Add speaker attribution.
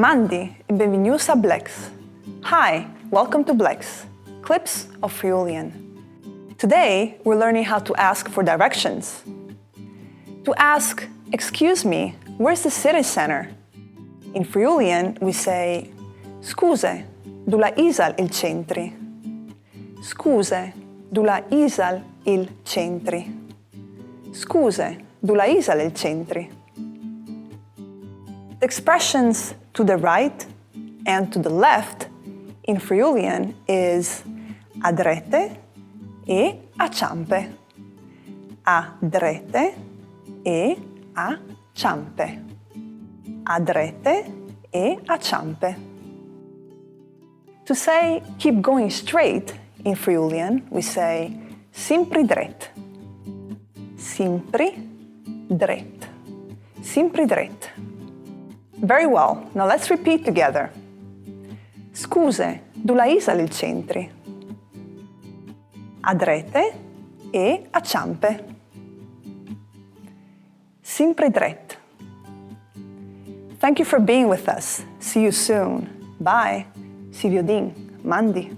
Speaker 1: Mandi e benvenuti a Blex. Hi, welcome to Blex, Clips of Friulian. Today, we're learning how to ask for directions. To ask, excuse me, where's the city center? In Friulian, we say, Scuse, dula isal il centri. Scuse, dula isal il centri. Scuse, dula isal il centri. The expressions to the right and to the left in Friulian is a drete e a ciampe. A drete e a ciampe. A drete e a ciampe. To say keep going straight in Friulian, we say simpri dret. Simpri dret. Simpri dret. Very well, now let's repeat together. Scuse, dula isal il centri. A drete e a ciampe. Simpri dret. Thank you for being with us. See you soon. Bye. Si viodin. Mandi.